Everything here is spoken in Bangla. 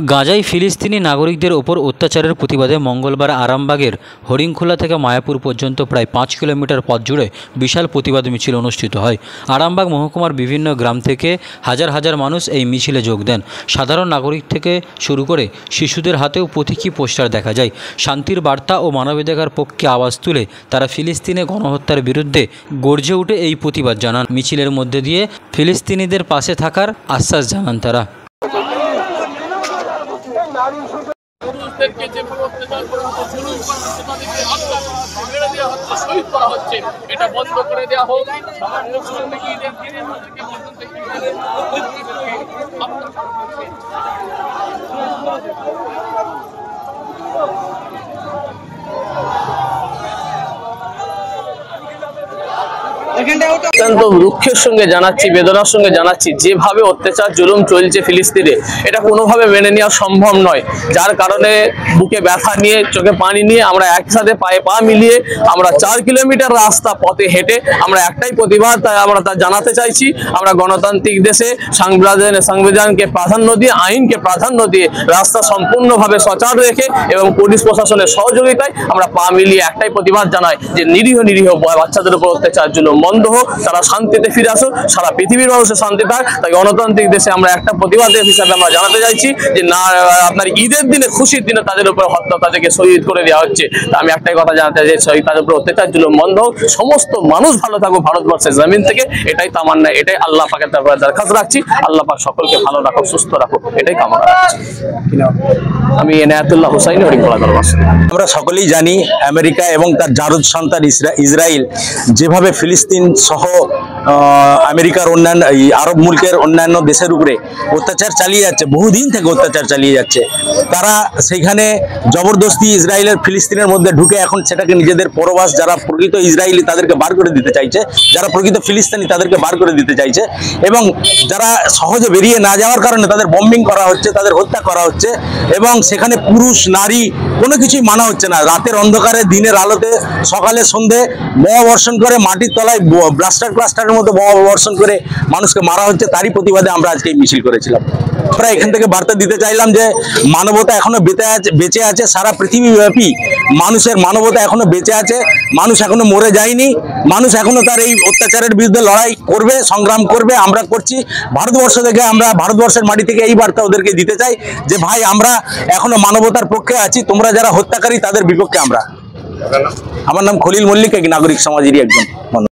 গাজায় ফিলিস্তিনি নাগরিকদের ওপর অত্যাচারের প্রতিবাদে মঙ্গলবার আরামবাগের হরিংখোলা থেকে মায়াপুর পর্যন্ত প্রায় 5 কিলোমিটার পথ জুড়ে বিশাল প্রতিবাদ মিছিল অনুষ্ঠিত হয়। আরামবাগ মহকুমার বিভিন্ন গ্রাম থেকে হাজার হাজার মানুষ এই মিছিলে যোগ দেন। সাধারণ নাগরিক থেকে শুরু করে শিশুদের হাতেও প্রতীকী পোস্টার দেখা যায়। শান্তির বার্তা ও মানবাধিকার পক্ষে আওয়াজ তুলে তারা ফিলিস্তিনে গণহত্যার বিরুদ্ধে গর্জে উঠে এই প্রতিবাদ জানান। মিছিলের মধ্যে দিয়ে ফিলিস্তিনিদের পাশে থাকার আশ্বাস জানান তারা। এটা বন্ধ করে দেওয়া হোক। অত্যন্ত দুঃখের সঙ্গে জানাচ্ছি, বেদনার সঙ্গে জানাচ্ছি, যেভাবে অত্যাচার জুলুম চলছে ফিলিস্তিনে, এটা কোনোভাবে মেনে নেওয়া সম্ভব নয়। যার কারণে বুকে ব্যথা নিয়ে, চোখে পানি নিয়ে আমরা একসাথে পায়ে পা মিলিয়ে আমরা 4 কিলোমিটার রাস্তা পথে হেঁটে আমরা একটাই প্রতিবাদ আমরা তা জানাতে চাইছি। আমরা গণতান্ত্রিক দেশে সংবিধানকে প্রাধান্য দিয়ে, আইনকে প্রাধান্য দিয়ে রাস্তা সম্পূর্ণভাবে সচল রেখে এবং পুলিশ প্রশাসনের সহযোগিতায় আমরা পা মিলিয়ে একটাই প্রতিবাদ জানাই যে নিরীহ বাচ্চাদের উপর অত্যাচার জুলুম বন্ধ হোক, তারা শান্তিতে ফিরে আসুক, সারা পৃথিবীর মানুষের শান্তি পাক। তাই গণতান্ত্রিক দেশে আমরা একটা প্রতিবাদের হিসাবে আমরা জানাতে চাইছি যে না, আপনার ঈদের দিনে, খুশির দিনে তাদের উপর হত্যা, তাদেরকে শহীদ করে দেওয়া হচ্ছে। তা আমি একটাই কথা জানাতে চাই, শহীদ তাদের উপর অত্যাচার জুলুম বন্ধ হোক, সমস্ত মানুষ ভালো থাকুক ভারতবর্ষের জমিন থেকে। এটাই তামান্না, এটাই আল্লাহ পাকের দরখাস্ত রাখছি। আল্লাহ পাক সকলকে ভালো রাখুক, সুস্থ রাখুক, এটাই কামনা রাখছি। আমি এনায়েতুল্লাহ হুসাইন, হরিংখোলা দরবাসী। আমরা সকলেই জানি আমেরিকা এবং তার জারজ সন্তান ইসরায়েল যেভাবে ফিলিস্তিন সহ আমেরিকার অন্যান্য আরব মুলকের অন্যান্য দেশের উপরে অত্যাচার চালিয়ে যাচ্ছে, বহুদিন থেকে অত্যাচার চালিয়ে যাচ্ছে। তারা সেইখানে জবরদস্তি ইসরায়েলের ফিলিস্তিনের মধ্যে ঢুকে এখন সেটাকে নিজেদের পরবাস, যারা প্রকৃত ইসরায়েলি তাদেরকে বার করে দিতে চাইছে, যারা প্রকৃত ফিলিস্তিনি তাদেরকে বার করে দিতে চাইছে, এবং যারা সহজে বেরিয়ে না যাওয়ার কারণে তাদের বম্বিং করা হচ্ছে, তাদের হত্যা করা হচ্ছে, এবং সেখানে পুরুষ নারী কোনো কিছুই মানা হচ্ছে না। রাতের অন্ধকারে দিনের আলোতে সকালে সন্ধে বোমা বর্ষণ করে, মাটির তলায় ক্লাস্টারের মতো বোমা বর্ষণ করে মানুষকে মারা হচ্ছে। তারই প্রতিবাদে আমরা আজকে মিছিল করেছিলাম। আমরা এখান থেকে বার্তা দিতে চাইলাম যে মানবতা এখনো বেঁচে আছে, সারা পৃথিবীব্যাপী মানুষের মানবতা এখনো বেঁচে আছে, মানুষ এখনো মরে যায়নি, মানুষ এখনো তার এই অত্যাচারের বিরুদ্ধে লড়াই করবে, সংগ্রাম করবে। আমরা করছি ভারতবর্ষ থেকে, আমরা ভারতবর্ষের মাটি থেকে এই বার্তা ওদেরকে দিতে চাই যে ভাই, আমরা এখনো মানবতার পক্ষে আছি, তোমরা যারা হত্যাকারী তাদের বিপক্ষে আমরা। আমার নাম খলিল মল্লিক, এক নাগরিক সমাজেরই একজন মানুষ।